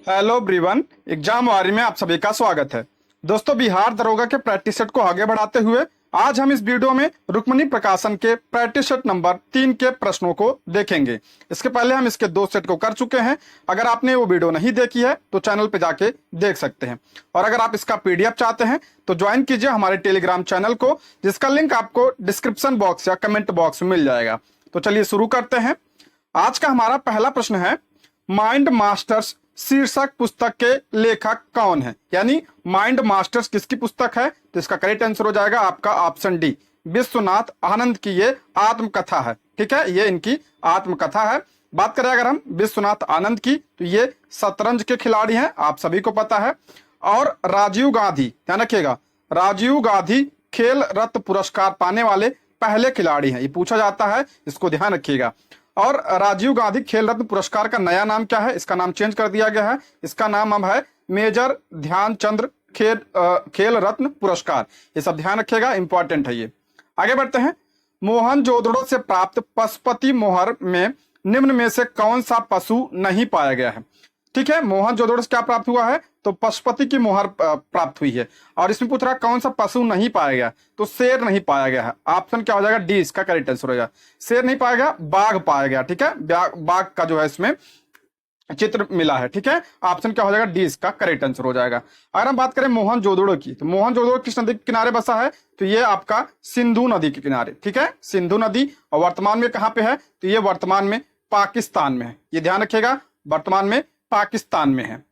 Hello everyone, exam वारी में आप सभी का स्वागत है। दोस्तों, बिहार दरोगा के प्रैक्टिस सेट को आगे बढ़ाते हुए आज हम इस वीडियो में रुक्मिणी प्रकाशन के प्रैक्टिस सेट नंबर 3 के प्रश्नों को देखेंगे। इसके पहले हम इसके 2 सेट को कर चुके हैं। अगर आपने वो वीडियो नहीं देखी है तो चैनल पे जाके देख सकते हैं, और अगर आप इसका पीडीएफ चाहते हैं तो ज्वाइन कीजिए हमारे टेलीग्राम चैनल को, जिसका लिंक आपको डिस्क्रिप्शन बॉक्स या कमेंट बॉक्स में मिल जाएगा। तो चलिए शुरू करते हैं। आज का हमारा पहला प्रश्न है, माइंड मास्टर्स शीर्षक पुस्तक के लेखक कौन है? यानी माइंड मास्टर्स किसकी पुस्तक है? तो इसका करेक्ट आंसर हो जाएगा आपका ऑप्शन डी, विश्वनाथ आनंद की ये आत्मकथा है। ठीक है, ये इनकी आत्मकथा है। बात करें अगर हम विश्वनाथ आनंद की, तो ये शतरंज के खिलाड़ी हैं, आप सभी को पता है। और राजीव गांधी, ध्यान रखिएगा, राजीव गांधी खेल रत्न पुरस्कार पाने वाले पहले खिलाड़ी हैं, ये पूछा जाता है, इसको ध्यान रखिएगा। और राजीव गांधी खेल रत्न पुरस्कार का नया नाम क्या है? इसका नाम चेंज कर दिया गया है, इसका नाम अब है मेजर ध्यानचंद खेल रत्न पुरस्कार। ये सब ध्यान रखिएगा, इंपॉर्टेंट है ये। आगे बढ़ते हैं। मोहनजोदड़ो से प्राप्त पशुपति मोहर में निम्न में से कौन सा पशु नहीं पाया गया है? ठीक है, मोहनजोदड़ो से क्या प्राप्त हुआ है? तो पशुपति की मोहर प्राप्त हुई है। और इसमें पूछ रहा है कौन सा पशु नहीं पाया गया, तो शेर नहीं पाया गया है। ऑप्शन क्या हो जाएगा? डी, इसका करेक्ट आंसर हो जाएगा। शेर नहीं पाया गया, बाघ पाया गया। ठीक है, बाघ का जो है इसमें चित्र मिला है। ठीक है, ऑप्शन क्या हो जाएगा? डी, इसका करेक्ट आंसर हो जाएगा। अगर हम बात करें मोहनजोदड़ो की, तो मोहनजोदड़ो किस नदी के किनारे बसा है? तो ये आपका सिंधु नदी के किनारे। ठीक है, सिंधु नदी। और वर्तमान में कहाँ पे है? तो ये वर्तमान में पाकिस्तान में है, ये ध्यान रखिएगा, वर्तमान में पाकिस्तान में है।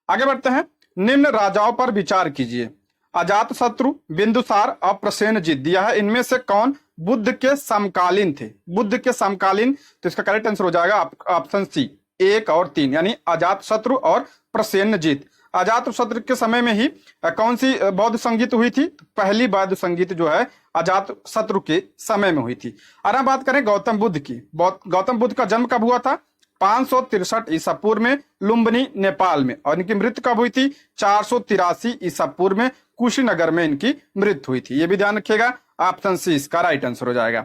आगे बढ़ते हैं। निम्न राजाओं पर विचार कीजिए। अजातशत्रु, बिंदुसार और प्रसेनजीत दिया है, इनमें से कौन बुद्ध के समकालीन थे? बुद्ध के समकालीन, तो इसका करेक्ट आंसर हो जाएगा ऑप्शन सी, 1 और 3, यानी अजातशत्रु और प्रसेनजीत। अजातशत्रु के समय में ही कौन सी बौद्ध संगीत हुई थी? तो पहली बौद्ध संगीत जो है अजातशत्रु के समय में हुई थी। और हम बात करें गौतम बुद्ध की, गौतम बुद्ध का जन्म कब हुआ था? 563 ईसा पूर्व में लुम्बिनी, नेपाल में। और इनकी मृत्यु कब हुई थी? 483 ईसा पूर्व में कुशीनगर में इनकी मृत्यु हुई थी। ये भी ध्यान रखिएगा, ऑप्शन सी इसका राइट आंसर हो जाएगा।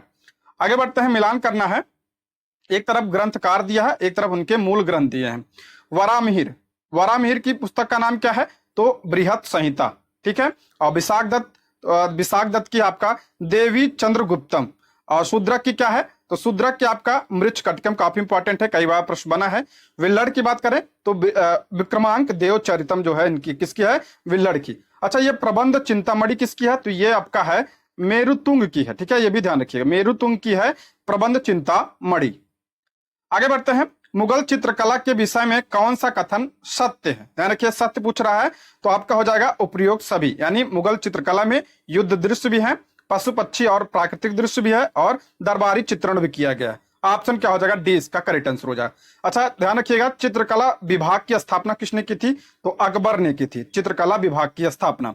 आगे बढ़ते हैं, मिलान करना है। एक तरफ ग्रंथकार दिया है, एक तरफ उनके मूल ग्रंथ दिए हैं। वरामिहिर, वरामिहिर की पुस्तक का नाम क्या है? तो बृहत संहिता। ठीक है, और विशाख दत्त की आपका देवी चंद्रगुप्तम। और शूद्रक की क्या है? तो शूद्रक की आपका मृच्छ कटकम, काफी इंपॉर्टेंट है, कई बार प्रश्न बना है। विल्लड़ की बात करें तो विक्रमांक देव चरितम जो है इनकी किसकी है? विल्लड़ की। अच्छा, ये प्रबंध चिंतामणि किसकी है? तो ये आपका है मेरुतुंग की है। ठीक है, ये भी ध्यान रखिएगा, मेरुतुंग की है प्रबंध चिंतामणि। आगे बढ़ते हैं। मुगल चित्रकला के विषय में कौन सा कथन सत्य है? ध्यान रखिए, सत्य पूछ रहा है, तो आपका हो जाएगा उपयुक्त सभी। यानी मुगल चित्रकला में युद्ध दृश्य भी है, पशु पक्षी और प्राकृतिक दृश्य भी है, और दरबारी चित्रण भी किया गया है। ऑप्शन क्या हो जाएगा? डी, इसका करेक्ट आंसर हो जाएगा। अच्छा, ध्यान रखिएगा, चित्रकला विभाग की स्थापना किसने की थी? तो अकबर ने की थी चित्रकला विभाग की स्थापना।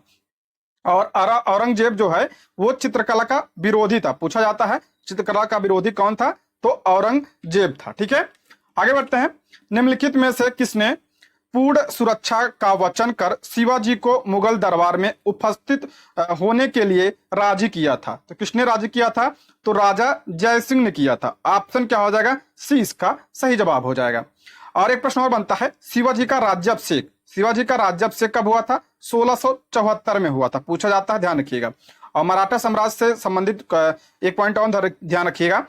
और औरंगजेब जो है वो चित्रकला का विरोधी था, पूछा जाता है चित्रकला का विरोधी कौन था? तो औरंगजेब था। ठीक है, आगे बढ़ते हैं। निम्नलिखित में से किसने पूर्ण सुरक्षा का वचन कर शिवाजी को मुगल दरबार में उपस्थित होने के लिए राजी किया था? तो किसने राजी किया था? तो राजा जय सिंह ने किया था। ऑप्शन क्या हो जाएगा? सी, इसका सही जवाब हो जाएगा। और एक प्रश्न और बनता है, शिवाजी का राज्याभिषेक, शिवाजी का राज्याभिषेक कब हुआ था? 1674 में हुआ था, पूछा जाता है, ध्यान रखिएगा। और मराठा साम्राज्य से संबंधित एक पॉइंट और ध्यान रखिएगा,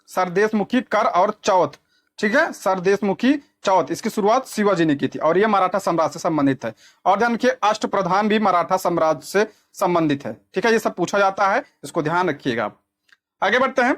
सरदेशमुखी कर और चौथ। ठीक है, सरदेशमुखी चौथ, इसकी शुरुआत शिवाजी ने की थी, और यह मराठा साम्राज्य से संबंधित है। और ध्यान रखिए, अष्टप्रधान भी मराठा साम्राज्य से संबंधित है। ठीक है, ये सब पूछा जाता है, इसको ध्यान रखिएगा। आगे बढ़ते हैं,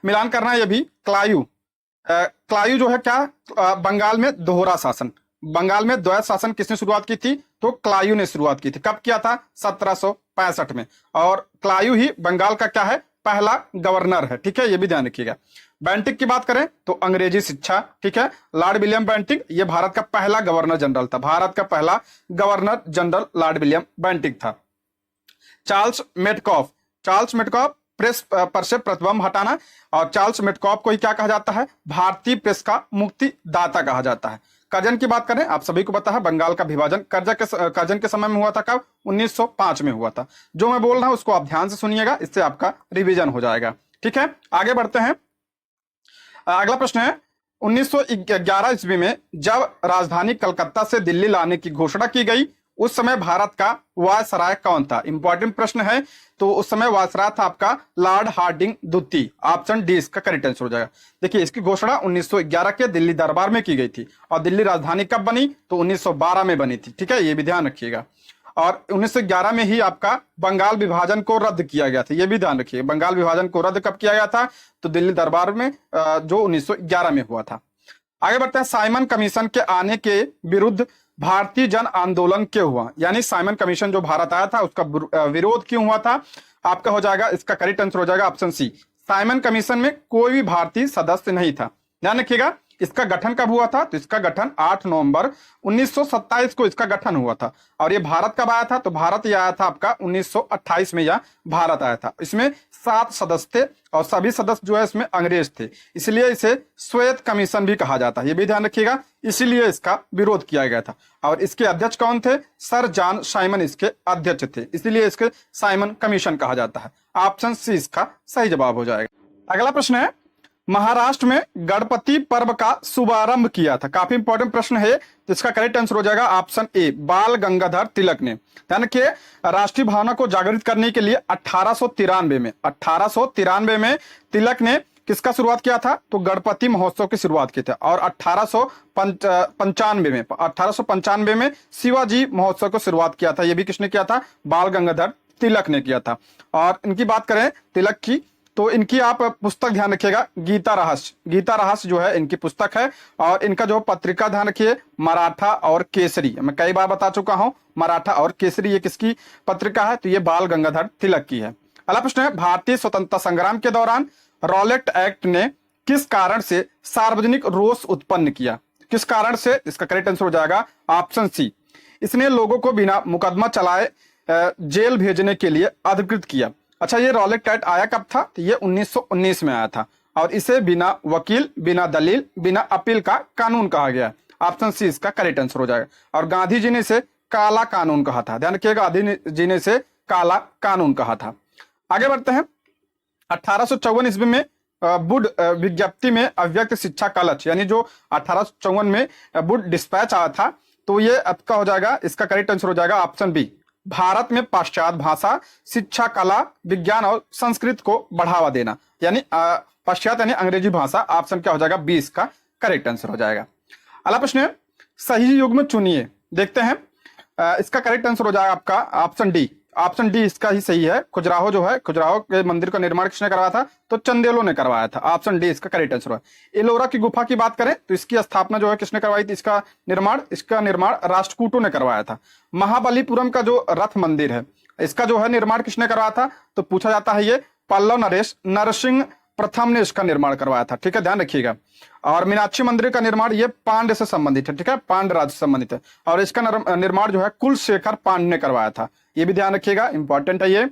मिलान करना है ये भी। क्लायू जो है क्या? बंगाल में दोहरा शासन, बंगाल में द्वैत शासन किसने शुरुआत की थी? तो क्लायू ने शुरुआत की थी। कब किया था? 1765 में। और क्लायू ही बंगाल का क्या है? पहला गवर्नर है। ठीक है, ये भी ध्यान रखिएगा। बेंटिक की बात करें तो अंग्रेजी शिक्षा। ठीक है, लॉर्ड विलियम बेंटिक ये भारत का पहला गवर्नर जनरल था, भारत का पहला governor general Lord William Bentinck था। चार्ल्स मेटकॉफ प्रेस पर से प्रतिबंध हटाना, और चार्ल्स मेटकॉफ को ही क्या कहा जाता है? भारतीय प्रेस का मुक्तिदाता कहा जाता है। कर्जन की बात करें, आप सभी को पता है बंगाल का विभाजन कर्जन के समय में हुआ था। कब? 1905 में हुआ था। जो मैं बोल रहा हूं उसको आप ध्यान से सुनिएगा, इससे आपका रिवीजन हो जाएगा। ठीक है, आगे बढ़ते हैं। अगला प्रश्न है, 1911 ईस्वी में जब राजधानी कलकत्ता से दिल्ली लाने की घोषणा की गई, उस समय भारत का वायसराय कौन था? इंपॉर्टेंट प्रश्न है। तो उस समय वायसराय था आपका लॉर्ड हार्डिंग द्वितीय। ऑप्शन डी इसका करेक्ट आंसर हो जाएगा। देखिए, इसकी घोषणा 1911 के दिल्ली दरबार में की गई थी और दिल्ली राजधानी कब बनी? तो 1912 में बनी थी। ठीक है, ये भी ध्यान रखिएगा। और 1911 में ही आपका बंगाल विभाजन को रद्द किया गया था, ये भी ध्यान रखिए। बंगाल विभाजन को रद्द कब किया गया था? तो दिल्ली दरबार में, जो 1911 में हुआ था। आगे बढ़ते हैं। साइमन कमीशन के आने के विरुद्ध भारतीय जन आंदोलन क्यों हुआ? यानी साइमन कमीशन जो भारत आया था उसका विरोध क्यों हुआ था? आपका हो जाएगा, इसका करेक्ट आंसर हो जाएगा ऑप्शन सी। साइमन कमीशन में कोई भी भारतीय सदस्य नहीं था। ध्यान रखिएगा। इसका गठन कब हुआ था? तो इसका गठन 8 नवंबर 1927 को इसका गठन हुआ था। और ये भारत कब आया था? तो भारत ये आया था आपका 1928 में, यह भारत आया था। इसमें 7 सदस्य थे और सभी सदस्य जो है इसमें अंग्रेज थे, इसलिए इसे श्वेत कमीशन भी कहा जाता है, ये भी ध्यान रखिएगा। इसीलिए इसका विरोध किया गया था। और इसके अध्यक्ष कौन थे? सर जॉन साइमन इसके अध्यक्ष थे, इसलिए इसके साइमन कमीशन कहा जाता है। ऑप्शन सी इसका सही जवाब हो जाएगा। अगला प्रश्न है, महाराष्ट्र में गणपति पर्व का शुभारंभ किया था। काफी इंपॉर्टेंट प्रश्न है, तो इसका करेक्ट आंसर हो जाएगा ऑप्शन ए, बाल गंगाधर तिलक ने। ध्यान रखिए, राष्ट्रीय भावना को जागृत करने के लिए 1893 में तिलक ने किसका शुरुआत किया था? तो गणपति महोत्सव की शुरुआत की थी। और 1895 में शिवाजी महोत्सव की शुरुआत किया था। यह भी किसने किया था? बाल गंगाधर तिलक ने किया था। और इनकी बात करें तिलक की, तो इनकी आप पुस्तक ध्यान रखिएगा, गीता रहस्य जो है इनकी पुस्तक है। और इनका जो पत्रिका ध्यान रखिए, मराठा और केसरी। मैं कई बार बता चुका हूं, मराठा और केसरी ये किसकी पत्रिका है? तो ये बाल गंगाधर तिलक की है। अगला प्रश्न है, भारतीय स्वतंत्रता संग्राम के दौरान रॉलेट एक्ट ने किस कारण से सार्वजनिक रोष उत्पन्न किया? किस कारण से? इसका करेक्ट आंसर हो जाएगा ऑप्शन सी। इसने लोगों को बिना मुकदमा चलाए जेल भेजने के लिए अधिकृत किया। अच्छा, ये रॉलेट एक्ट आया कब था? तो ये 1919 में आया था। और इसे बिना वकील, बिना दलील, बिना अपील का कानून कहा गया। ऑप्शन सी इसका करेक्ट आंसर हो जाएगा। और गांधी जी ने इसे काला कानून कहा था। ध्यान रखिएगा, गांधी जी ने इसे काला कानून कहा था। आगे बढ़ते हैं। 1854 ईस्वी में वुड विज्ञप्ति में अव्यक्त शिक्षा कलच, यानी जो 1854 में वुड डिस्पैच आया था, तो ये आपका हो जाएगा, इसका करेक्ट आंसर हो जाएगा ऑप्शन बी, भारत में पाश्चात्य भाषा, शिक्षा, कला, विज्ञान और संस्कृत को बढ़ावा देना। यानी पाश्चात्य यानी अंग्रेजी भाषा। ऑप्शन क्या हो जाएगा? बी इसका करेक्ट आंसर हो जाएगा। अगला प्रश्न है, सही युग्म चुनिए। देखते हैं, इसका करेक्ट आंसर हो जाएगा आपका ऑप्शन डी। ऑप्शन डी इसका ही सही है। खजुराहो जो है, खजुराहो के मंदिर का निर्माण किसने करवाया था? तो चंदेलों ने करवाया था। ऑप्शन डी इसका करेक्ट आंसर है। एलोरा की गुफा की बात करें तो इसकी स्थापना जो है किसने करवाई थी? इसका निर्माण राष्ट्रकूटों ने करवाया था। महाबलीपुरम का जो रथ मंदिर है, इसका जो है निर्माण किसने करवाया था? तो पूछा जाता है, ये पल्लव नरसिंह प्रथम ने इसका निर्माण करवाया था। ठीक है, ध्यान रखिएगा। और मीनाक्षी मंदिर का निर्माण ये पांड्य से संबंधित है। ठीक है, पांड्य राज्य से संबंधित है। और इसका निर्माण जो है कुलशेखर पांड्य ने करवाया था। ये भी ध्यान रखिएगा, इंपॉर्टेंट है ये।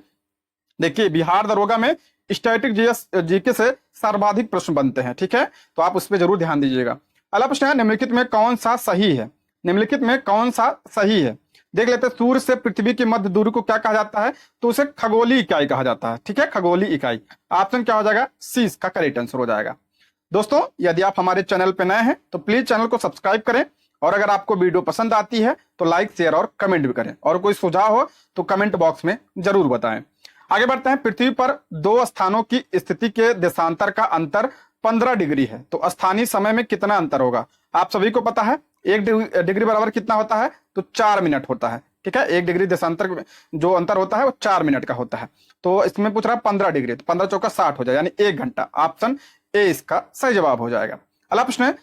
देखिए, बिहार दरोगा में स्टैटिक जीके से सर्वाधिक प्रश्न बनते हैं। ठीक है, तो आप उस पर जरूर ध्यान दीजिएगा। अगला प्रश्न है, निम्नलिखित में कौन सा सही है? निम्नलिखित में कौन सा सही है? देख लेते हैं। सूर्य से पृथ्वी की मध्य दूरी को क्या कहा जाता है? तो उसे खगोलीय इकाई कहा जाता है। ठीक है, खगोलीय इकाई। ऑप्शन क्या हो जाएगा? सी इसका करेक्ट आंसर हो जाएगा। दोस्तों, यदि आप हमारे चैनल पे नए हैं तो प्लीज चैनल को सब्सक्राइब करें। और अगर आपको वीडियो पसंद आती है तो लाइक, शेयर और कमेंट भी करें। और कोई सुझाव हो तो कमेंट बॉक्स में जरूर बताएं। आगे बढ़ते हैं। पृथ्वी पर 2 स्थानों की स्थिति के देशांतर का अंतर 15 डिग्री है, तो स्थानीय समय में कितना अंतर होगा? आप सभी को पता है, 1 डिग्री बराबर कितना होता है? तो 4 मिनट होता है। ठीक है, 1 डिग्री देशांतर जो अंतर होता है वो 4 मिनट का होता है। तो इसमें पूछ रहा है 15 डिग्री, तो 15 चौका 60 हो जाए, यानी 1 घंटा। ऑप्शन ए इसका सही जवाब हो जाएगा। अगला प्रश्न है,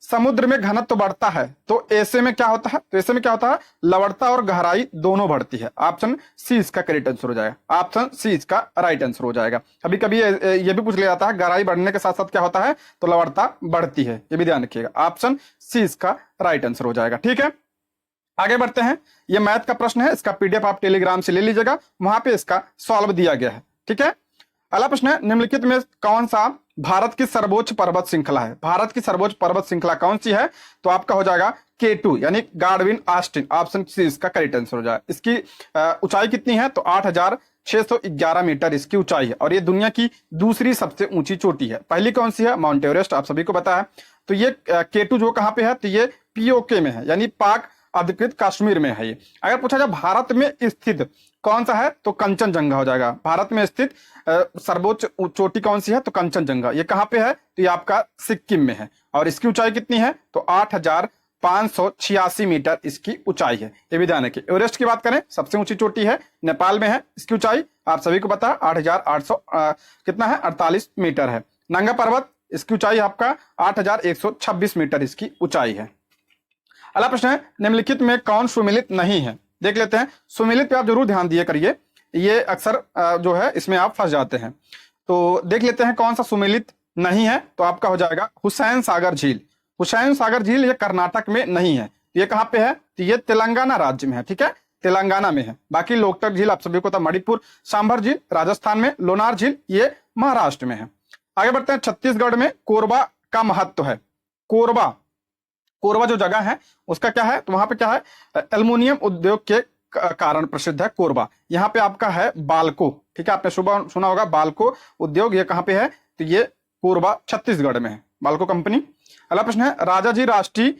समुद्र में घनत्व बढ़ता है तो ऐसे में क्या होता है? तो ऐसे में क्या होता है? लवणता और गहराई दोनों बढ़ती है। ऑप्शन सी इसका करेक्ट आंसर हो जाएगा। ऑप्शन सी इसका राइट आंसर हो जाएगा। कभी कभी ये भी पूछ लिया जाता है, गहराई बढ़ने के साथ साथ क्या होता है? तो लवणता बढ़ती है। ये भी ध्यान रखिएगा। ऑप्शन सी इसका राइट आंसर हो जाएगा। ठीक है, आगे बढ़ते हैं। ये मैथ का प्रश्न है, इसका पीडीएफ आप टेलीग्राम से ले लीजिएगा, वहां पे इसका सॉल्व दिया गया है। ठीक है, अगला प्रश्न है, निम्नलिखित में कौन सा भारत की सर्वोच्च पर्वत श्रृंखला है? भारत की सर्वोच्च पर्वत श्रृंखला कौन सी है? तो आपका हो जाएगा K2 यानी गार्डविन ऑस्टिन। ऑप्शन सी इसका करेक्ट आंसर हो जाएगा। इसकी ऊंचाई कितनी है? तो 611 मीटर इसकी ऊंचाई है और ये दुनिया की दूसरी सबसे ऊंची चोटी है। पहली कौन सी है? माउंट एवरेस्ट, आप सभी को पता है। तो ये K2 जो कहाँ पे है? तो ये POK में है, यानी पाक अधिकृत कश्मीर में है ये। अगर पूछा जाए भारत में स्थित कौन सा है, तो कंचनजंगा हो जाएगा। भारत में स्थित सर्वोच्च चोटी कौन सी है? तो कंचनजंगा। ये कहाँ पे है? तो ये आपका सिक्किम में है और इसकी ऊंचाई कितनी है? तो 8,586 मीटर इसकी ऊंचाई है। ये भी ध्यान रखिए। एवरेस्ट की बात करें, सबसे ऊंची चोटी है, नेपाल में है। इसकी ऊंचाई आप सभी को पता है 8,800 कितना है? 48 मीटर है। नंगा पर्वत, इसकी ऊंचाई आपका 8,126 मीटर इसकी ऊंचाई है। अगला प्रश्न है, निम्नलिखित में कौन सुमेलित नहीं है? देख लेते हैं। सुमेलित पे आप जरूर ध्यान दिया करिए, ये अक्सर जो है इसमें आप फंस जाते हैं। तो देख लेते हैं कौन सा सुमेलित नहीं है। तो आपका हो जाएगा हुसैन सागर झील। हुसैन सागर झील ये कर्नाटक में नहीं है। ये कहाँ पे है? तो ये तेलंगाना राज्य में है, ठीक है, तेलंगाना में है। बाकी लोकटक झील आप सभी को पता, मणिपुर, सांभर झील राजस्थान में, लोनार झील ये महाराष्ट्र में है। आगे बढ़ते हैं। छत्तीसगढ़ में कोरबा का महत्व है। कोरबा, कोरबा जो जगह है उसका क्या है? तो वहां पे क्या है? एल्युमिनियम उद्योग के कारण प्रसिद्ध है कोरबा। यहाँ पे आपका है बाल्को, ठीक है, आपने सुना होगा बाल्को उद्योग, ये कहाँ पे है? तो ये कोरबा छत्तीसगढ़ में है, बाल्को कंपनी। अगला प्रश्न है, राजाजी राष्ट्रीय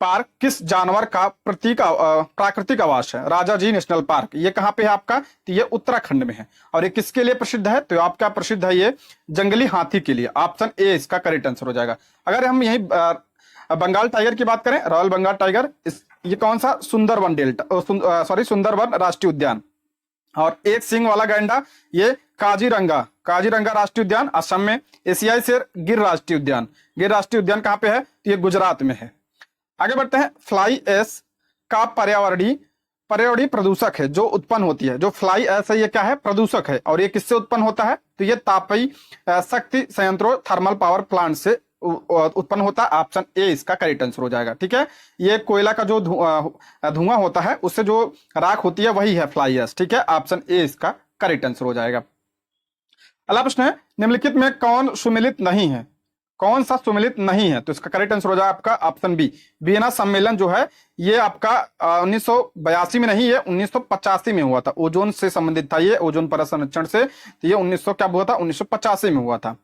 पार्क किस जानवर का प्राकृतिक आवास है? राजाजी नेशनल पार्क ये कहाँ पे है आपका? तो ये उत्तराखंड में है। और ये किसके लिए प्रसिद्ध है? तो आपका प्रसिद्ध है ये जंगली हाथी के लिए। ऑप्शन ए इसका करेक्ट आंसर हो जाएगा। अगर हम यही बंगाल टाइगर की बात करें, रॉयल बंगाल टाइगर, ये कौन सा? सुंदरवन सुंदरवन राष्ट्रीय उद्यान। और एक सींग वाला गैंडा ये काजीरंगा राष्ट्रीय उद्यान असम में। एशियाई शेर गिर राष्ट्रीय उद्यान, गिर राष्ट्रीय उद्यान कहाँ पे है? तो ये गुजरात में है। आगे बढ़ते हैं। फ्लाई ऐश का पर्यावरणीय प्रदूषक है जो उत्पन्न होती है। जो फ्लाई ऐश है ये क्या है? प्रदूषक है। और ये किससे उत्पन्न होता है? तो ये तापीय शक्ति संयंत्रों थर्मल पावर प्लांट से उत्पन्न होता है। ऑप्शन ए इसका करेक्ट आंसर हो जाएगा, ठीक है। ये कोयला का जो धुआं होता है उससे जो राख होती है वही है फ्लाई ऐश, ठीक है। ऑप्शन ए इसका करेक्ट आंसर हो जाएगा। अगला प्रश्न है, निम्नलिखित में कौन सुमेलित नहीं है? कौन सा सुमेलित नहीं है? तो इसका करेक्ट आंसर हो जाएगा आपका ऑप्शन बी। वियना सम्मेलन जो है ये आपका 1982 में नहीं, ये 1985 में हुआ था। ओजोन से संबंधित था ये, ओजोन परत संरक्षण से। तो ये 1900 क्या हुआ था? 1985 में हुआ था।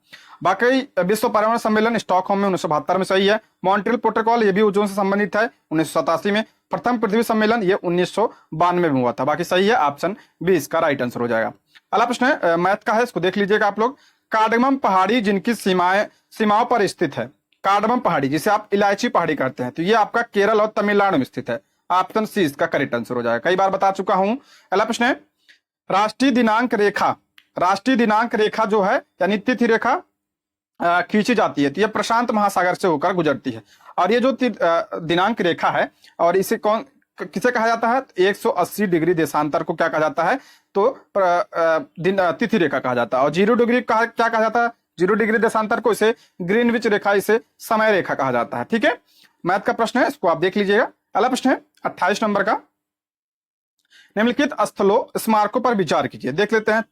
बाकी विश्व पर्यावरण सम्मेलन स्टॉकहोम में 1972 में सही है। मॉन्ट्रियल प्रोटोकॉल ये भी ओजोन से संबंधित है 1987 में। प्रथम पृथ्वी सम्मेलन ये 1992 में हुआ था। बाकी सही है, ऑप्शन बी इसका राइट आंसर हो जाएगा। अगला प्रश्न है मैथ का है, इसको देख लीजिएगा आप लोग। कार्डमम पहाड़ी जिनकी सीमाओं पर स्थित है, कार्डमम पहाड़ी जिसे आप इलायची पहाड़ी कहते हैं, तो ये आपका केरल और तमिलनाडु में स्थित है। ऑप्शन सी इसका करेक्ट आंसर हो जाएगा। कई बार बता चुका हूं। अगला प्रश्न है, राष्ट्रीय दिनांक रेखा जो है यानी तिथि रेखा खींची जाती है तो यह प्रशांत महासागर से होकर गुजरती है। और ये जो दिनांक रेखा है और इसे किसे कहा जाता है? 180 डिग्री देशांतर को क्या कहा जाता है? तो तिथि रेखा कहा जाता है। और 0 डिग्री क्या कहा जाता है? 0 डिग्री देशांतर को इसे ग्रीनविच रेखा, इसे समय रेखा कहा जाता है, ठीक है। मैथ का प्रश्न है, इसको आप देख लीजिएगा। अगला प्रश्न है 28 नंबर का, निम्नलिखित स्थलों स्मारकों पर विचार कीजिए। देख लेते हैं।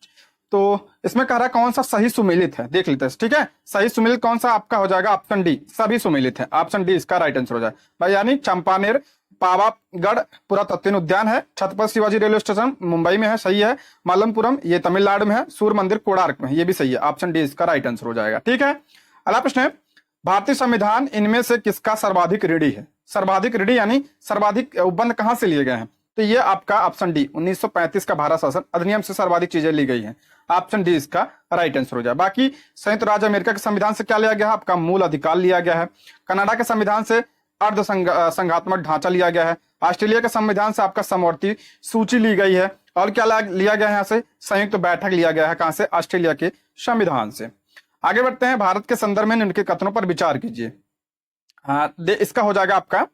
तो इसमें कह रहा है कौन सा सही सुमेलित है, देख लेते हैं, ठीक है। सही सुमेलित कौन सा आपका हो जाएगा? ऑप्शन डी, सभी सुमेलित है। ऑप्शन डी इसका राइट आंसर हो जाए भाई। यानी चंपानेर पावागढ़ पुरातत्व उद्यान है। छत्रपति शिवाजी रेलवे स्टेशन मुंबई में है, सही है। मालमपुरम ये तमिलनाडु में है। सूर्य मंदिर कोणार्क में है, ये भी सही है। ऑप्शन डी इसका राइट आंसर हो जाएगा, ठीक है। अगला प्रश्न है, भारतीय संविधान इनमें से किसका सर्वाधिक ऋणी है? सर्वाधिक ऋणी यानी सर्वाधिक उपबंध कहां से लिए गए हैं? तो ये आपका ऑप्शन डी 1935 का भारत शासन अधिनियम से सर्वाधिक चीजें ली गई हैं। ऑप्शन डी इसका राइट आंसर हो जाए। बाकी संयुक्त राज्य अमेरिका के संविधान से क्या लिया गया है? आपका मूल अधिकार लिया गया है। कनाडा के संविधान से अर्ध संघात्मक ढांचा लिया गया है। ऑस्ट्रेलिया के संविधान से आपका समवर्ती सूची ली गई है। और क्या लिया गया है यहाँ से? संयुक्त बैठक लिया गया है। कहां से? ऑस्ट्रेलिया के संविधान से। आगे बढ़ते हैं। भारत के संदर्भ में उनके कथनों पर विचार कीजिए। इसका हो जाएगा आपका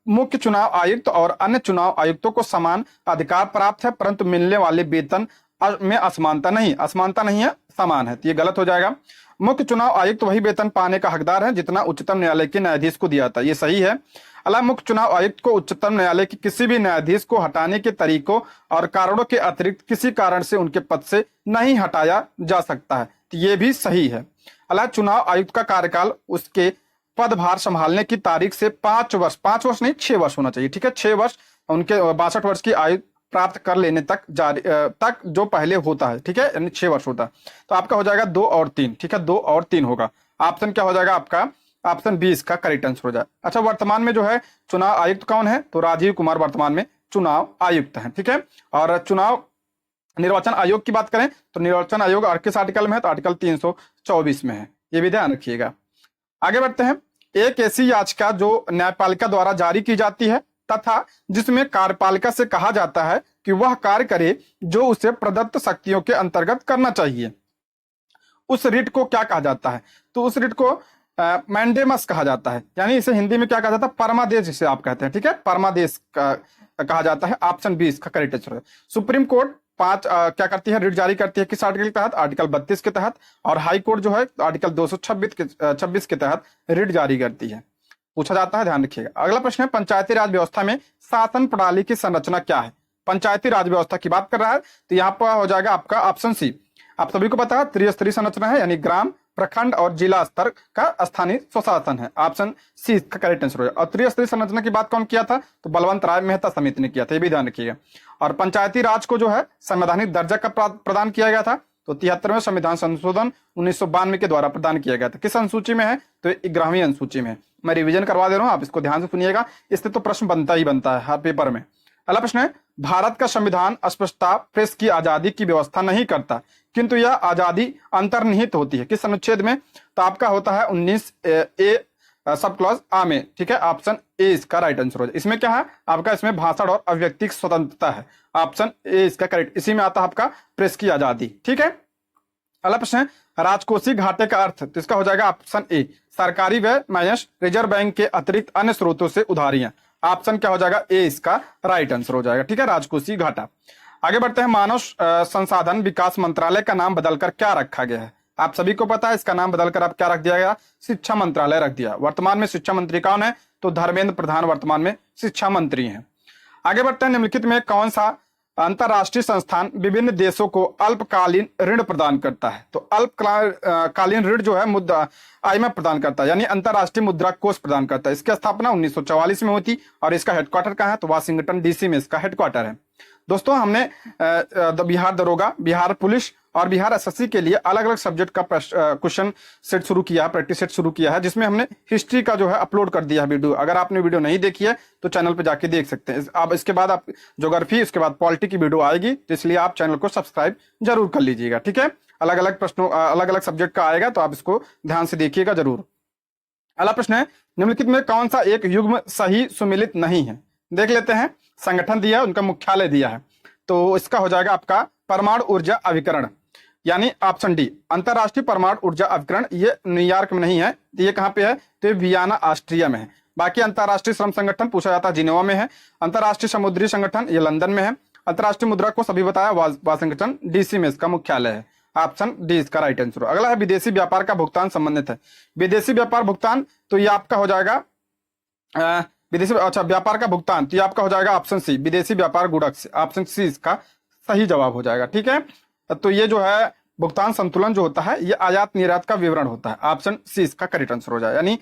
मुख्य चुनाव आयुक्त और अन्य चुनाव आयुक्तों को समान अधिकार प्राप्त है परंतु मिलने वाले वेतन में असमानता नहीं है, समान है, तो ये गलत हो जाएगा। मुख्य चुनाव आयुक्त वही वेतन पाने का हकदार है जितना उच्चतम न्यायालय के न्यायाधीश को दिया था, ये सही है। अला मुख्य चुनाव आयुक्त को उच्चतम न्यायालय के किसी भी न्यायाधीश को हटाने के तरीकों और कारणों के अतिरिक्त किसी कारण से उनके पद से नहीं हटाया जा सकता है, तो ये भी सही है। अला चुनाव आयुक्त का कार्यकाल उसके पदभार संभालने की तारीख से 5 वर्ष नहीं 6 वर्ष होना चाहिए, ठीक है। 6 वर्ष, उनके 62 वर्ष की आयु प्राप्त कर लेने तक जारी तक जो पहले होता है, ठीक है, यानी 6 वर्ष होता है। तो आपका हो जाएगा 2 और 3, ठीक है, 2 और 3 होगा। ऑप्शन क्या हो जाएगा आपका, ऑप्शन बी इसका करेक्ट आंसर हो जाए। अच्छा, वर्तमान में जो है चुनाव आयुक्त कौन है, तो राजीव कुमार वर्तमान में चुनाव आयुक्त है, ठीक है। और चुनाव निर्वाचन आयोग की बात करें तो निर्वाचन आयोग किस आर्टिकल में है, तो आर्टिकल 324 में है, ये भी ध्यान रखिएगा। आगे बढ़ते हैं। एक ऐसी याचिका जो न्यायपालिका द्वारा जारी की जाती है तथा जिसमें कार्यपालिका से कहा जाता है कि वह कार्य करे जो उसे प्रदत्त शक्तियों के अंतर्गत करना चाहिए, उस रिट को क्या कहा जाता है, तो उस रिट को मैंडेमस कहा जाता है, यानी इसे हिंदी में क्या कहा जाता है, परमादेश जिसे आप कहते हैं, ठीक है, परमादेश कहा जाता है। ऑप्शन बी इसका करेक्ट आंसर है। सुप्रीम कोर्ट क्या करती है, रिट जारी करती है किस आर्टिकल के तहत, आर्टिकल 32 के तहत, और हाई कोर्ट जो है आर्टिकल 226 के तहत रिट जारी करती है, पूछा जाता है, ध्यान रखिएगा। अगला प्रश्न है, पंचायती राज व्यवस्था में शासन प्रणाली की संरचना क्या है। पंचायती राज व्यवस्था की बात कर रहा है तो यहाँ पर हो जाएगा आपका ऑप्शन सी। आप सभी को पता है त्रिस्तरीय संरचना है, यानी ग्राम, प्रखंड और जिला स्तर का स्थानीय स्वशासन है। ऑप्शन सी इसका करेक्ट आंसर होगा। और त्रिस्तरीय संरचना की बात कौन किया था, तो बलवंत राय मेहता समिति ने किया था, ये भी ध्यान रखिएगा। और पंचायती राज को जो है संवैधानिक दर्जा का प्रदान किया गया था, तो 73वें संविधान संशोधन 1992 के द्वारा प्रदान किया गया था। किस अनुसूची में है, तो 11वीं अनुसूची में। मैं रिवीजन करवा दे रहा हूं, आप इसको ध्यान से सुनिएगा, इससे तो प्रश्न बनता ही बनता है हर पेपर में। अगला प्रश्न है, भारत का संविधान स्पष्टता प्रेस की आजादी की व्यवस्था नहीं करता, किंतु यह आजादी अंतर्निहित होती है, किस अनुच्छेद में, तो आपका होता है 19 ए सब क्लॉज आ में, ठीक है, ऑप्शन ए इसका राइट आंसर हो जाए। इसमें क्या है आपका, इसमें भाषण और अभिव्यक्ति की स्वतंत्रता है, ऑप्शन ए इसका करेक्ट, इसी में आता है आपका प्रेस की आजादी, ठीक है। अगला प्रश्न है, राजकोषीय घाटे का अर्थ, तो इसका हो जाएगा ऑप्शन ए सरकारी व्यय माइनस रिजर्व बैंक के अतिरिक्त अन्य स्रोतों से उधारियां, ऑप्शन क्या हो जाएगा, ए इसका राइट आंसर हो जाएगा, ठीक है, राजकोषीय घाटा। आगे बढ़ते हैं, मानव संसाधन विकास मंत्रालय का नाम बदलकर क्या रखा गया है। आप सभी को पता है इसका नाम बदलकर अब क्या रख दिया गया, शिक्षा मंत्रालय रख दिया। वर्तमान में शिक्षा मंत्री कौन है, तो धर्मेंद्र प्रधान वर्तमान में शिक्षा मंत्री हैं। आगे बढ़ते हैं, निम्नलिखित में कौन सा अंतरराष्ट्रीय संस्थान विभिन्न देशों को अल्पकालीन ऋण प्रदान करता है, तो अल्पकालीन ऋण जो है मुद्रा IMF प्रदान करता है, यानी अंतरराष्ट्रीय मुद्रा कोष प्रदान करता है। इसकी स्थापना 1944 में हुई थी और इसका हेडक्वार्टर कहाँ है, तो वाशिंगटन DC में इसका हेडक्वार्टर है। दोस्तों हमने बिहार दरोगा, बिहार पुलिस और बिहार SSC के लिए अलग अलग सब्जेक्ट का क्वेश्चन सेट शुरू किया है, प्रैक्टिस सेट शुरू किया है, जिसमें हमने हिस्ट्री का जो है अपलोड कर दिया है वीडियो। अगर आपने वीडियो नहीं देखी है तो चैनल पे जाके देख सकते हैं। अब इसके बाद आप ज्योग्राफी, उसके बाद पॉलिटी की वीडियो आएगी, तो इसलिए आप चैनल को सब्सक्राइब जरूर कर लीजिएगा, ठीक है। अलग अलग प्रश्नों, अलग अलग सब्जेक्ट का आएगा, तो आप इसको ध्यान से देखिएगा जरूर। अगला प्रश्न है, निम्नलिखित में कौन सा एक युग्म सही सुमिलित नहीं है। देख लेते हैं, संगठन दिया है, उनका मुख्यालय दिया है, तो इसका हो जाएगा आपका परमाणु ऊर्जा अभिकरण, यानी ऑप्शन डी अंतरराष्ट्रीय परमाणु ऊर्जा अभिकरण। ये न्यूयॉर्क में नहीं है, तो ये कहाँ पे है, तो ये वियना ऑस्ट्रिया में है। बाकी अंतरराष्ट्रीय श्रम संगठन पूछा जाता है जिनेवा में है, अंतरराष्ट्रीय समुद्री संगठन ये लंदन में है, अंतरराष्ट्रीय मुद्रा कोष अभी बताया वाशिंगटन DC में इसका मुख्यालय है, ऑप्शन डी इसका राइट आंसर। अगला है विदेशी व्यापार का भुगतान संबंधित है। विदेशी व्यापार भुगतान, तो ये आपका हो जाएगा विदेशी व्यापार का भुगतान, तो ये आपका हो जाएगा ऑप्शन सी विदेशी व्यापार गुणक, ऑप्शन सी इसका सही जवाब हो जाएगा, ठीक है। तो ये जो है भुगतान संतुलन जो होता है, ये आयात निर्यात का विवरण होता है, ऑप्शन सी इसका करेक्ट आंसर हो जाए, यानी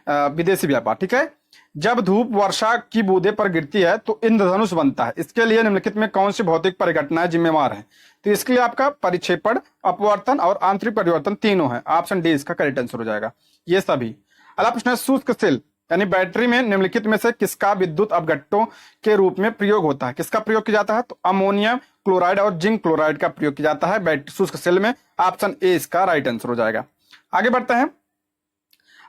विदेशी व्यापार, ठीक है। जब धूप वर्षा की बूंदे पर गिरती है तो इंद्रधनुष बनता है, इसके लिए निम्नलिखित में कौन सी भौतिक परिघटनाएं जिम्मेवार है, तो इसके लिए आपका परिक्षेपण, अपवर्तन और आंतरिक परिवर्तन तीनों है, ऑप्शन डी इसका करेक्ट आंसर हो जाएगा, ये सभी। अगला प्रश्न है, शुष्क सेल यानी बैटरी में निम्नलिखित में से किसका विद्युत अपघट्टों के रूप में प्रयोग होता है, किसका प्रयोग किया जाता है, तो अमोनियम क्लोराइड और जिंक क्लोराइड का प्रयोग किया जाता है बैटरी शुष्क सेल में, ऑप्शन ए इसका राइट आंसर हो जाएगा। आगे बढ़ते हैं,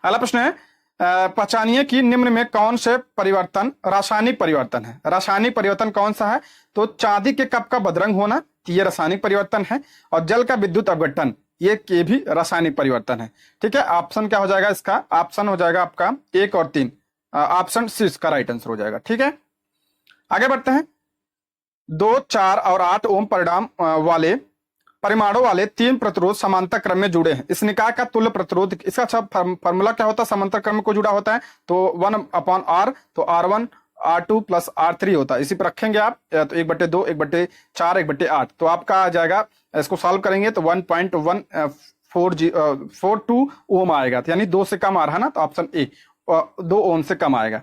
अगला प्रश्न है, पहचानिए कि निम्न में कौन से परिवर्तन रासायनिक परिवर्तन है। रासायनिक परिवर्तन कौन सा है, तो चांदी के कप का बदरंग होना, ये रासायनिक परिवर्तन है, और जल का विद्युत अपघटन ये भी रासायनिक परिवर्तन है, ठीक है। ऑप्शन क्या हो जाएगा इसका, ऑप्शन हो जाएगा आपका 1 और 3, ऑप्शन सी इसका राइट आंसर हो जाएगा, ठीक है। आगे बढ़ते हैं, 2, 4 और 8 ओम परिमाणों वाले 3 प्रतिरोध समांतर क्रम में जुड़े हैं, इस निकाय का तुल्य प्रतिरोध, इसका अच्छा फॉर्मूला क्या होता है, समांतर क्रम में को जुड़ा होता है तो 1/r, तो R1 R2 प्लस R3 होता है, इसी पर रखेंगे आप, तो 1/2 1/4 1/8, तो आपका आ जाएगा, इसको सॉल्व करेंगे तो 1.142 ओम आएगा, यानी 2 से कम आ रहा है ना, तो ऑप्शन ए 2 ओम से कम आएगा,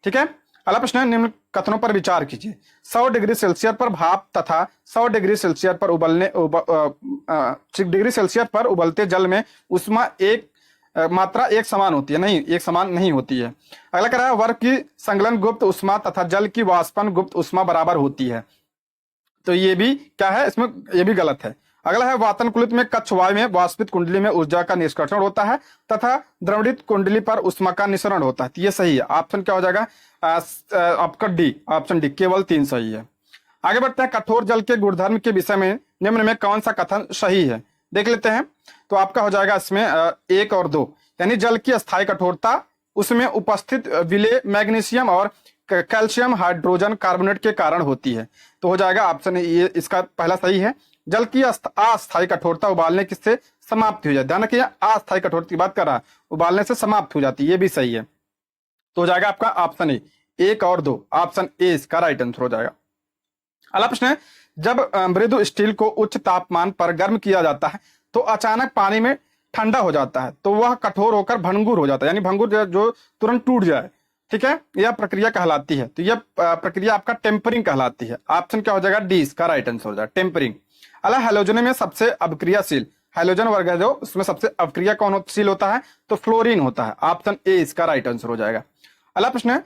ठीक है। अगला प्रश्न है, निम्न कथनों पर विचार कीजिए। 100 डिग्री सेल्सियस पर भाप तथा 100 डिग्री सेल्सियस पर डिग्री सेल्सियस पर उबलते जल में उष्मा मात्रा एक समान होती है, नहीं, एक समान नहीं होती है। अगला कह रहा है, वर्ग की संकलन गुप्त उष्मा तथा जल की वाष्पन गुप्त उष्मा बराबर होती है। तो ये भी क्या है, इसमें ये भी गलत है। अगला है, वातानुकूलित में कक्ष वायु में वाष्पित कुंडली में ऊर्जा का निष्कर्षण होता है तथा द्रवणित कुंडली पर उष्मा का निःसरण होता है। तो ये सही है, ऑप्शन क्या हो जाएगा, आपका डी, ऑप्शन डी, केवल 3 सही है। आगे बढ़ते हैं, कठोर जल के गुणधर्म के विषय में निम्न में कौन सा कथन सही है, देख लेते हैं। तो आपका हो जाएगा इसमें 1 और 2, यानी जल की अस्थायी कठोरता उसमें उपस्थित विलेय मैग्नीशियम और कैल्शियम हाइड्रोजन कार्बोनेट के कारण होती है। तो हो जाएगा ऑप्शन ये, इसका पहला सही है। जल की अस्थायी कठोरता उबालने किससे समाप्त हो जाती है, ध्यान रखिए अस्थायी कठोरता की बात कर रहा है, उबालने से समाप्त हो जाती है, ये भी सही है। तो हो जाएगा आपका ऑप्शन ए, 1 और 2, ऑप्शन ए इसका राइट आंसर हो जाएगा। अगला प्रश्न है, जब मृदु स्टील को उच्च तापमान पर गर्म किया जाता है तो अचानक पानी में ठंडा हो जाता है, तो वह कठोर होकर भंगुर हो जाता है, यानी भंगुर जो तुरंत टूट जाए, ठीक है, यह प्रक्रिया कहलाती है। तो यह प्रक्रिया आपका टेम्परिंग कहलाती है। ऑप्शन क्या हो जाएगा, डी इसका राइट आंसर हो जाएगा, टेम्परिंग। अगला, हैलोजन में सबसे अभिक्रियाशील हैलोजन वर्ग है जो उसमें सबसे अभिक्रिया कौनशील होता है, तो फ्लोरीन होता है। ऑप्शन ए इसका राइट आंसर हो जाएगा। अगला प्रश्न है,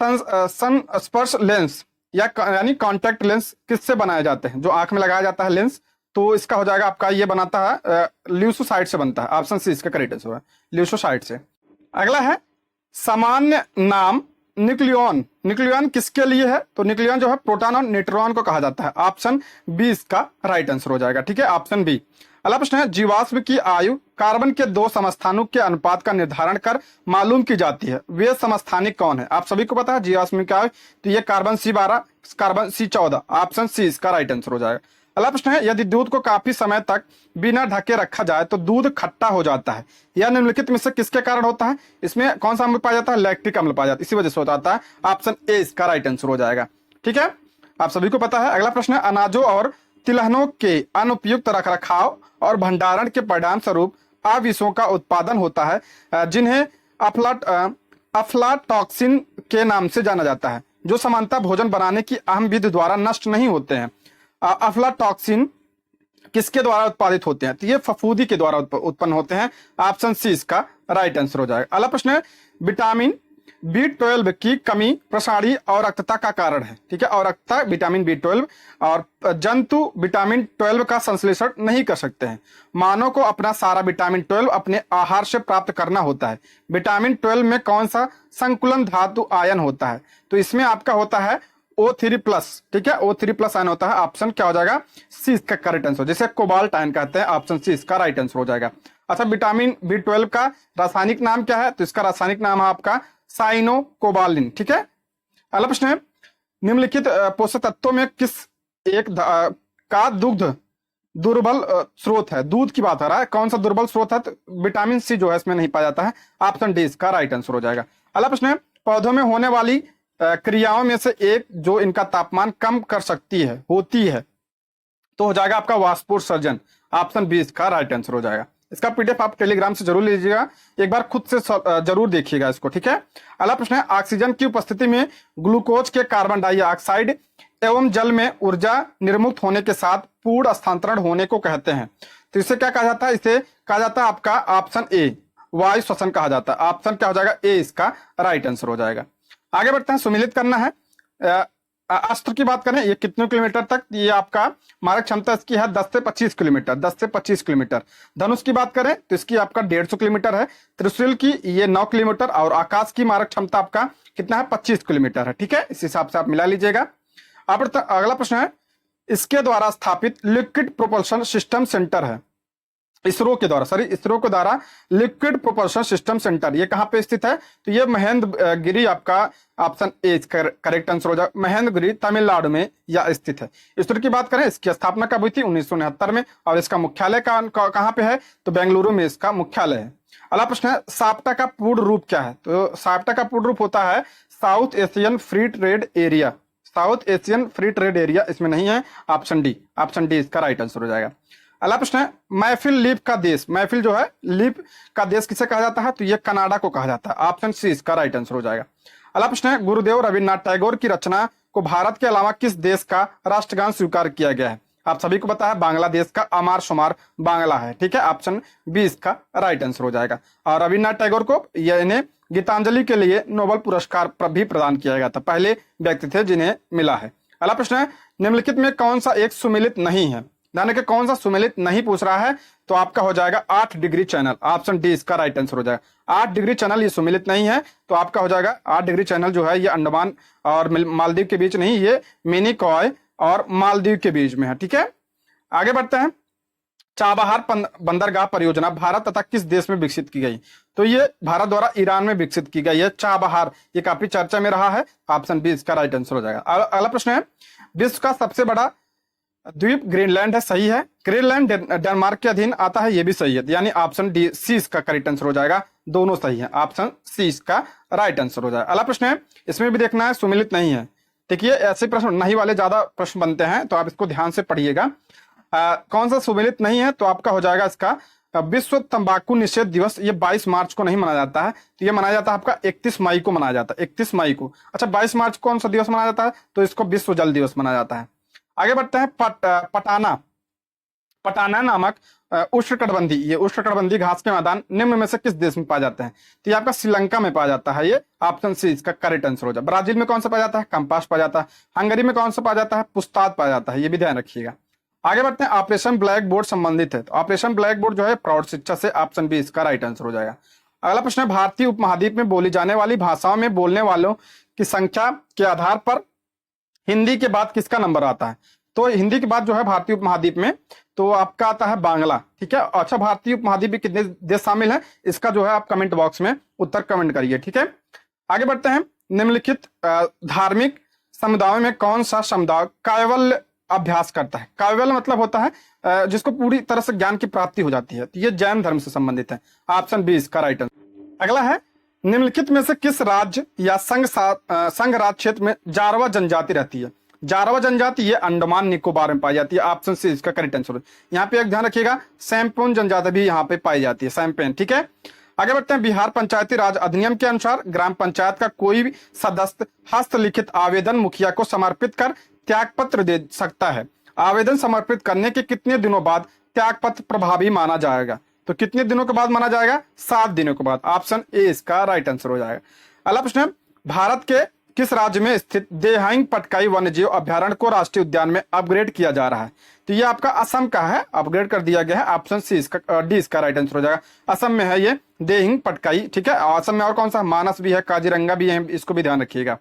संस्पर्श लेंस यानी कॉन्टैक्ट लेंस किससे बनाए जाते हैं, जो आंख में लगाया जाता है लेंस, तो इसका हो जाएगा आपका ये बनाता है ल्यूसोसाइट से बनता है। ऑप्शन सी इसका करेक्ट आंसर है, ल्यूसोसाइट से। अगला है, सामान्य नाम न्यूक्लियॉन, न्यूक्लियॉन किसके लिए है, तो न्यूक्लियॉन जो है प्रोटॉन और न्यूट्रॉन को कहा जाता है। ऑप्शन बी इसका राइट आंसर हो जाएगा, ठीक है, ऑप्शन बी। अगला प्रश्न है, जीवाश्म की आयु कार्बन के 2 समस्थानिकों के अनुपात का निर्धारण कर मालूम की जाती है, वे समस्थानिक कौन है। आप सभी को पता है जीवाश्म की आयु, तो ये carbon C12, carbon C14, option C इसका राइट आंसर हो जाएगा। अगला प्रश्न है, यदि दूध को काफी समय तक बिना ढके रखा जाए तो दूध खट्टा हो जाता है, यह निम्नलिखित में से किसके कारण होता है। इसमें कौन सा अम्ल पाया जाता है, लैक्टिक अम्ल पाया जाता है, इसी वजह से हो जाता है। ऑप्शन ए इसका राइट आंसर हो जाएगा, ठीक है, आप सभी को पता है। अगला प्रश्न है, अनाजों और तिलहनों के अनुपयुक्त रखरखाव और भंडारण के परिणाम स्वरूप अविषों का उत्पादन होता है, जिन्हें अफ्लाटॉक्सिन के नाम से जाना जाता है, जो सामान्यतः भोजन बनाने की अहम विधि द्वारा नष्ट नहीं होते हैं। अफ्लाटॉक्सिन किसके द्वारा उत्पादित होते हैं, तो ये फफूंदी के द्वारा उत्पन्न होते हैं। ऑप्शन सी इसका राइट आंसर हो जाएगा। अगला प्रश्न है, विटामिन B12 की कमी प्रसारी अवरक्तता का कारण है, ठीक है, अवरक्तता विटामिन B12, और जंतु विटामिन 12 का संश्लेषण नहीं कर सकते हैं। मानव को अपना सारा विटामिन 12 अपने आहार से प्राप्त करना होता है। विटामिन 12 में कौन सा संकुलन धातु आयन होता है, तो इसमें आपका होता है O3+, ठीक है, O3+ आयन होता है। ऑप्शन क्या हो जाएगा, सी इसका करेक्ट आंसर, जिसे कोबाल्ट आयन कहते हैं। ऑप्शन सी इसका राइट आंसर हो जाएगा। अच्छा, विटामिन B12 का रासायनिक नाम क्या है, तो इसका रासायनिक नाम है आपका साइनोकोबालिन, ठीक है। अगला प्रश्न है, निम्नलिखित पोषक तत्वों में किस एक का दुग्ध दुर्बल स्रोत है, दूध की बात हो रहा है, कौन सा दुर्बल स्रोत है, तो विटामिन सी जो है इसमें नहीं पाया जाता है। ऑप्शन डी इसका राइट आंसर हो जाएगा। अगला प्रश्न है, पौधों में होने वाली क्रियाओं में से एक जो इनका तापमान कम कर सकती है होती है, तो हो जाएगा आपका वाष्पोत्सर्जन। ऑप्शन बी इसका राइट आंसर हो जाएगा। इसका पीडीएफ आप टेलीग्राम से जरूर लीजिएगा, एक बार खुद से जरूर देखिएगा इसको, ठीक है। अगला प्रश्न है, ऑक्सीजन की उपस्थिति में ग्लूकोज के कार्बन डाइऑक्साइड एवं जल में ऊर्जा निर्मुक्त होने के साथ पूर्ण स्थानांतरण होने को कहते हैं, तो इसे क्या कहा जाता है, इसे कहा जाता है आपका ऑप्शन ए वायु श्वसन कहा जाता है। ऑप्शन क्या हो जाएगा, ए इसका राइट आंसर हो जाएगा। आगे बढ़ते हैं, सुमिलित करना है। अस्त्र की बात करें, ये कितने किलोमीटर तक, ये आपका मारक क्षमता इसकी है 10 से 25 किलोमीटर, 10 से 25 किलोमीटर। धनुष की बात करें तो इसकी आपका 150 किलोमीटर है। त्रिशूल की ये 9 किलोमीटर, और आकाश की मारक क्षमता आपका कितना है, 25 किलोमीटर है, ठीक है, इस हिसाब से आप मिला लीजिएगा। अब अगला प्रश्न है, इसके द्वारा स्थापित लिक्विड प्रोपल्शन सिस्टम सेंटर है, इसरो के द्वारा लिक्विड प्रोपल्शन सिस्टम सेंटर, ये कहां पे स्थित है, तो ये महेंद्रगिरी, आपका ऑप्शन ए करेक्ट आंसर हो जाएगा, महेंद्रगिरी तमिलनाडु में यह स्थित है। इसरो की बात करें, इसकी स्थापना कब हुई थी, 1969 में, और इसका मुख्यालय कहां पे है, तो बेंगलुरु में इसका मुख्यालय है। अगला प्रश्न है, साप्टा का पूर्ण रूप क्या है, तो साप्टा का पूर्ण रूप होता है south Asian free trade area, south Asian free trade area, इसमें नहीं है। ऑप्शन डी इसका राइट आंसर हो जाएगा। अगला प्रश्न है, महफिल लीप का देश, महफिल जो है लीप का देश किसे कहा जाता है, तो ये कनाडा को कहा जाता है। ऑप्शन सी इसका राइट आंसर हो जाएगा। अगला प्रश्न है, गुरुदेव रविन्द्रनाथ टैगोर की रचना को भारत के अलावा किस देश का राष्ट्रगान स्वीकार किया गया है? आप सभी को पता है बांग्लादेश का अमार शुमार बांग्ला है, ठीक है। ऑप्शन बी इसका राइट आंसर हो जाएगा। और रविन्द्रनाथ टैगोर को इन्हें गीतांजलि के लिए नोबेल पुरस्कार भी प्रदान किया गया था, पहले व्यक्ति थे जिन्हें मिला है। अगला प्रश्न है, निम्नलिखित में कौन सा एक सुमेलित नहीं है? यानी कि कौन सा सुमेलित नहीं पूछ रहा है, तो आपका हो जाएगा 8 डिग्री चैनल। ऑप्शन डी इसका राइट आंसर हो जाएगा। 8 डिग्री चैनल ये सुमेलित नहीं है, तो आपका हो जाएगा 8 डिग्री चैनल जो है ये अंडमान और मालदीव के बीच नहीं, ये मिनिकॉय और मालदीव के बीच में है, ठीक है। आगे बढ़ते हैं, चाबहार बंदरगाह परियोजना भारत तथा किस देश में विकसित की गई? तो ये भारत द्वारा ईरान में विकसित की गई है चाबहार, ये काफी चर्चा में रहा है। ऑप्शन बी इसका राइट आंसर हो जाएगा। अगला प्रश्न है, विश्व का सबसे बड़ा द्वीप ग्रीनलैंड है, सही है। ग्रीनलैंड डेनमार्क के अधीन आता है, ये भी सही है, यानी ऑप्शन डी सी इसका करेक्ट आंसर हो जाएगा। दोनों सही है, ऑप्शन सी इसका राइट आंसर हो जाएगा। अगला प्रश्न है, इसमें भी देखना है सुमेलित नहीं है। देखिए ऐसे प्रश्न नहीं वाले ज्यादा प्रश्न बनते हैं, तो आप इसको ध्यान से पढ़िएगा। कौन सा सुमेलित नहीं है, तो आपका हो जाएगा इसका विश्व तंबाकू निषेध दिवस। ये 22 मार्च को नहीं मनाया जाता है, तो ये मनाया जाता है आपका 31 मई को मनाया जाता है, 31 मई को। अच्छा 22 मार्च को कौन सा दिवस मनाया जाता है, तो इसको विश्व जल दिवस मनाया जाता है। आगे बढ़ते हैं, पटाना नामक उष्णकटिबंधी, ये उष्णकटिबंधी घास के मैदान निम्न में से किस देश में पाए जाते हैं? तो ये आपका श्रीलंका में पाया जाता है, ये ऑप्शन सी इसका करेक्ट आंसर हो जाए। ब्राजील में कौन सा पाया जाता है? कंपास पाया जाता है। हंगरी में कौन सा पाया जाता है? पुस्ताद पाया जाता है, ये भी ध्यान रखिएगा। आगे बढ़ते हैं, ऑपरेशन ब्लैक बोर्ड संबंधित है, तो ऑपरेशन ब्लैक बोर्ड जो है प्रौढ़ शिक्षा से, ऑप्शन बी इसका राइट आंसर हो जाएगा। अगला प्रश्न है, भारतीय उपमहाद्वीप में बोली जाने वाली भाषाओं में बोलने वालों की संख्या के आधार पर हिंदी के बाद किसका नंबर आता है? तो हिंदी के बाद जो है भारतीय उपमहाद्वीप में तो आपका आता है बांग्ला, ठीक है। अच्छा भारतीय उपमहाद्वीप में कितने देश शामिल हैं, इसका जो है आप कमेंट बॉक्स में उत्तर कमेंट करिए, ठीक है। आगे बढ़ते हैं, निम्नलिखित धार्मिक समुदायों में कौन सा समुदाय कैवल्य अभ्यास करता है? कैवल्य मतलब होता है जिसको पूरी तरह से ज्ञान की प्राप्ति हो जाती है, तो ये जैन धर्म से संबंधित है। ऑप्शन बी इसका राइट आंसर। अगला है, निम्नलिखित में से किस राज्य या संघ राज्य क्षेत्र में जारवा जनजाति रहती है? जारवा जनजाति ये अंडमान निकोबार में पाई जाती है, ऑप्शन सी इसका करेक्ट आंसर। यहाँ पे एक ध्यान रखिएगा, सैमपून जनजाति भी यहाँ पे पाई जाती है, सैमपेन, ठीक है। आगे बढ़ते हैं, बिहार पंचायती राज अधिनियम के अनुसार ग्राम पंचायत का कोई भी सदस्य हस्तलिखित आवेदन मुखिया को समर्पित कर त्याग पत्र दे सकता है। आवेदन समर्पित करने के कितने दिनों बाद त्याग पत्र प्रभावी माना जाएगा? तो कितने दिनों के बाद माना जाएगा? 7 दिनों के बाद, ऑप्शन ए इसका राइट आंसर हो जाएगा। अगला प्रश्न है, भारत के किस राज्य में स्थित देहाइंग पटकाई वन्यजीव अभ्यारण्य को राष्ट्रीय उद्यान में अपग्रेड किया जा रहा है? तो ये आपका असम का है, अपग्रेड कर दिया गया है, ऑप्शन सी इसका डी इसका राइट आंसर हो जाएगा। असम में है ये देहिंग पटकाई, ठीक है। असम में और कौन सा? मानस भी है, काजीरंगा भी है, इसको भी ध्यान रखिएगा।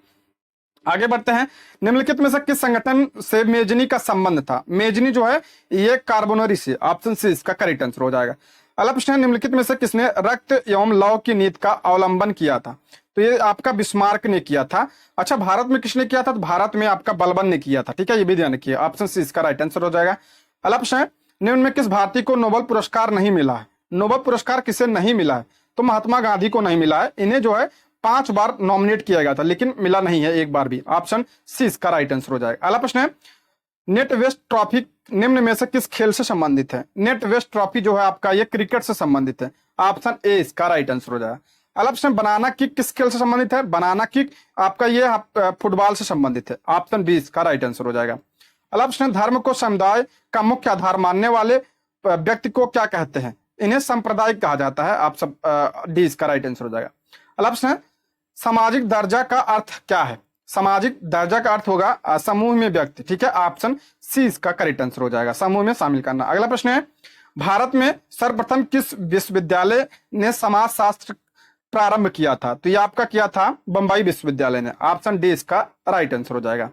आगे बढ़ते हैं, निम्नलिखित में से किस संगठन से मेजनी का संबंध था? मेजनी जो है ये कार्बोनरी से, ऑप्शन सी इसका करेक्ट आंसर हो जाएगा। अगला प्रश्न है, निम्नलिखित में से किसने रक्त एवं लौ की नीति का अवलंबन किया था? तो ये आपका बिस्मार्क ने किया था। अच्छा भारत में किसने किया था? तो भारत में आपका बलबन ने किया था, ठीक है, ये भी ध्यान रखिए, ऑप्शन सी इसका राइट आंसर हो जाएगा। अगला प्रश्न है, निम्न में किस भारतीय को नोबेल पुरस्कार नहीं मिला है? नोबेल पुरस्कार किसे नहीं मिला है? तो महात्मा गांधी को नहीं मिला है, इन्हें जो है 5 बार नॉमिनेट किया गया था, लेकिन मिला नहीं है एक बार भी, ऑप्शन सी इसका राइट आंसर हो जाएगा। अगला प्रश्न है, नेट वेस्ट ट्रॉफी निम्न में से किस खेल से संबंधित है? नेट वेस्ट ट्रॉफी जो है आपका ये क्रिकेट से संबंधित है, ऑप्शन ए इसका राइट आंसर हो जाएगा। अगला प्रश्न, बनाना किक किस खेल से संबंधित है? बनाना किक आपका ये फुटबॉल से संबंधित है, ऑप्शन बी इसका राइट आंसर हो जाएगा। अगला प्रश्न, धर्म को समुदाय का मुख्य आधार मानने वाले व्यक्ति को क्या कहते हैं? इन्हें सांप्रदायिक कहा जाता है, आप सब डी इसका राइट आंसर हो जाएगा। अगला प्रश्न, सामाजिक दर्जा का अर्थ क्या है? सामाजिक दर्जा का अर्थ होगा समूह में व्यक्ति, ठीक है, ऑप्शन सी इसका करेक्ट आंसर हो जाएगा, समूह में शामिल करना। अगला प्रश्न है, भारत में सर्वप्रथम किस विश्वविद्यालय ने समाजशास्त्र प्रारंभ किया था? तो ये आपका किया था बंबई विश्वविद्यालय ने, ऑप्शन डी इसका राइट आंसर हो जाएगा।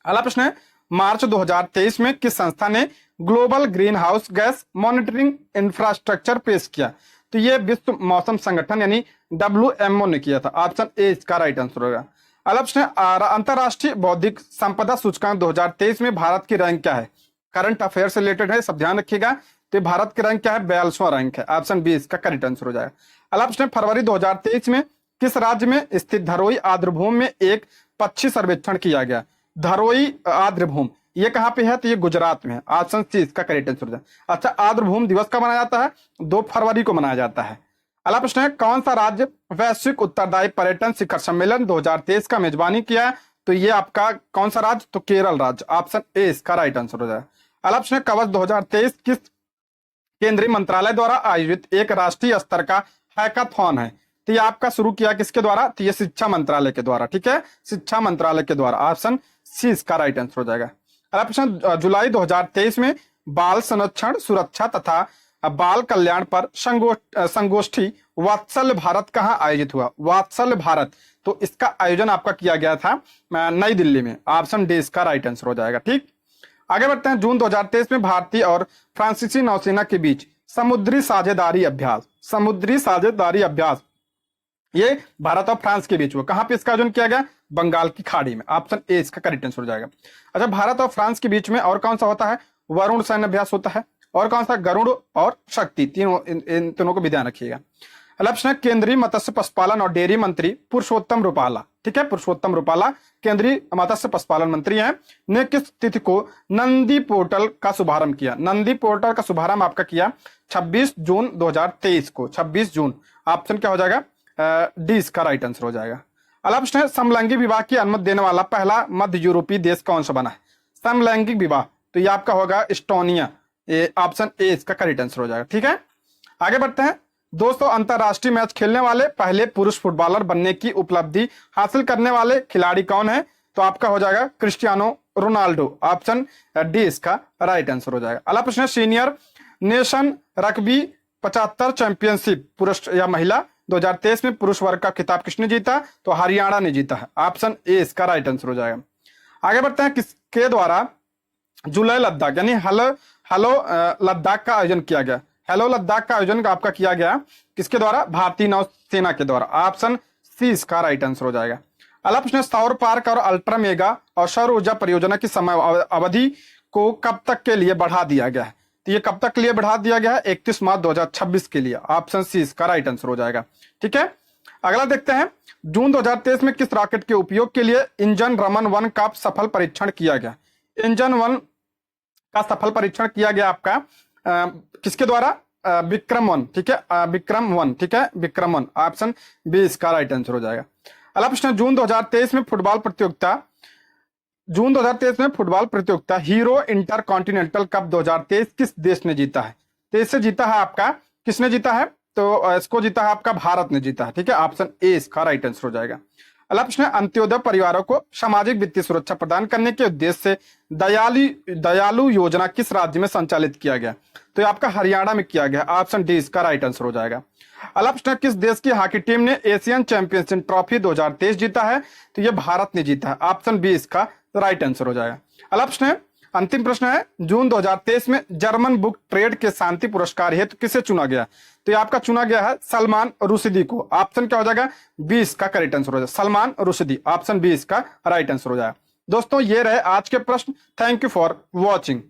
अगला प्रश्न है, मार्च 2023 में किस संस्था ने global green house gas monitoring infrastructure पेश किया? तो ये विश्व मौसम संगठन यानी WMO ने किया था, ऑप्शन ए इसका राइट आंसर होगा। अगला प्रश्न है, अंतरराष्ट्रीय बौद्धिक संपदा सूचकांक 2023 में भारत की रैंक क्या है? करंट अफेयर से रिलेटेड है, सब ध्यान रखिएगा। तो भारत की रैंक क्या है? 42वां रैंक है, ऑप्शन बी इसका करेक्ट आंसर हो जाएगा। अगला प्रश्न, फरवरी 2023 में किस राज्य में स्थित धरोई आर्द्रभूमि में एक पक्षी सर्वेक्षण किया गया? धरोई आर्द्रभूमि ये कहाँ पे है? तो ये गुजरात में है, ऑप्शन सी इसका करेक्ट आंसर हो जाएगा। अच्छा आर्द्रभूमि दिवस कब मनाया जाता है? 2 फरवरी को मनाया जाता है। अगला प्रश्न है, कौन सा राज्य वैश्विक उत्तरदायी पर्यटन शिखर सम्मेलन 2023 का मेजबानी किया है? तो ये आपका कौन सा राज्य? तो केरल राज्य, ऑप्शन ए इसका राइट आंसर हो जाएगा। अगला प्रश्न है, कवच 2023 किस केंद्रीय मंत्रालय द्वारा आयोजित एक राष्ट्रीय स्तर का हैकाथॉन है? तो ये आपका शुरू किया किसके द्वारा? तो ये शिक्षा मंत्रालय के द्वारा, ठीक है, शिक्षा मंत्रालय के द्वारा, ऑप्शन सी इसका राइट आंसर हो जाएगा। अगला प्रश्न, जुलाई 2023 में बाल संरक्षण, सुरक्षा तथा बाल कल्याण पर संगोष्ठी वात्सल्य भारत कहाँ आयोजित हुआ? वात्सल्य भारत, तो इसका आयोजन आपका किया गया था नई दिल्ली में, ऑप्शन डी इसका राइट आंसर हो जाएगा। ठीक, आगे बढ़ते हैं। जून 2023 में भारतीय और फ्रांसीसी नौसेना के बीच समुद्री साझेदारी अभ्यास ये भारत और फ्रांस के बीच हुआ। कहां पे इसका आयोजन किया गया? बंगाल की खाड़ी में, ऑप्शन ए इसका करेक्ट आंसर हो जाएगा। अच्छा, भारत और फ्रांस के बीच में और कौन सा होता है? वरुण सैन्य अभ्यास होता है, और कौन सा? गरुड़ और शक्ति, तीनों, इन तीनों को भी ध्यान रखिएगा। लक्ष्य, केंद्रीय मत्स्य पशुपालन और डेयरी मंत्री पुरुषोत्तम रुपाला, ठीक है, पुरुषोत्तम रुपाला केंद्रीय मत्स्य पशुपालन मंत्री हैं, ने किस तिथि को नंदी पोर्टल का शुभारंभ किया? नंदी पोर्टल का शुभारंभ आपका किया 26 जून 2023 को, 26 जून, ऑप्शन क्या हो जाएगा? डी इसका राइट आंसर हो जाएगा। अगला प्रश्न है, समलैंगिक विवाह की अनुमति देने वाला पहला मध्य यूरोपीय देश कौन सा बना है? समलैंगिक विवाह, तो ये आपका होगा एस्टोनिया, ऑप्शन ए इसका करेक्ट आंसर हो जाएगा। ठीक है, आगे बढ़ते हैं। दोस्तों, अंतरराष्ट्रीय मैच खेलने वाले पहले पुरुष फुटबॉलर बनने की उपलब्धि हासिल करने वाले खिलाड़ी कौन है? तो आपका हो जाएगा क्रिस्टियानो रोनाल्डो, ऑप्शन डी इसका राइट आंसर हो जाएगा। अगला प्रश्न है, सीनियर नेशन रग्बी 75 चैंपियनशिप पुरुष या महिला 2023 में पुरुष वर्ग का खिताब किसने जीता? तो हरियाणा ने जीता है, ऑप्शन ए इसका राइट आंसर हो जाएगा। आगे बढ़ते हैं, किसके द्वारा जुलाई लद्दाख यानी हेलो लद्दाख का आयोजन किया गया? हेलो लद्दाख का आयोजन आपका किया गया किसके द्वारा? भारतीय नौसेना के द्वारा, ऑप्शन सी इसका राइट आंसर हो जाएगा। अगला प्रश्न, सौर पार्क और अल्ट्रा मेगा और सौर ऊर्जा परियोजना की समय अवधि को कब तक के लिए बढ़ा दिया गया है? तो ये कब तक के लिए बढ़ा दिया गया है? 31 मार्च 2026 के लिए, ऑप्शन सी इसका राइट आंसर हो जाएगा। ठीक है, अगला देखते हैं। जून 2023 में किस रॉकेट के उपयोग के लिए इंजन रमन 1 का सफल परीक्षण किया गया? इंजन 1 का सफल परीक्षण किया गया आपका किसके द्वारा? विक्रम 1, ठीक है, विक्रम 1, ठीक है, विक्रम 1, ऑप्शन बी इसका राइट आंसर हो जाएगा। अगला प्रश्न, जून 2023 में फुटबॉल प्रतियोगिता हीरो इंटर कॉन्टिनेंटल कप 2023 किस देश ने जीता है? तो इससे जीता है आपका, किसने जीता है? तो इसको जीता है आपका भारत ने जीता है, ठीक है, ऑप्शन ए इसका राइट आंसर हो जाएगा। अगला प्रश्न है, अंत्योदय परिवारों को सामाजिक वित्तीय सुरक्षा प्रदान करने के उद्देश्य से दयालु योजना किस राज्य में संचालित किया गया? तो ये आपका हरियाणा में किया गया, ऑप्शन डी इसका राइट आंसर हो जाएगा। अगला प्रश्न, किस देश की हॉकी टीम ने एशियन चैंपियनशिप ट्रॉफी 2023 जीता है? तो ये भारत ने जीता है, ऑप्शन बी इसका राइट आंसर हो जाएगा। अगला प्रश्न है, अंतिम प्रश्न है, जून 2023 में जर्मन बुक ट्रेड के शांति पुरस्कार हेतु किसे चुना गया? तो ये आपका चुना गया है सलमान रुशिदी को, ऑप्शन क्या हो जाएगा? बी इसका करेक्ट आंसर हो जाएगा, सलमान रुशिदी, ऑप्शन बी इसका राइट आंसर हो जाएगा। दोस्तों, ये रहे आज के प्रश्न। Thank you for watching.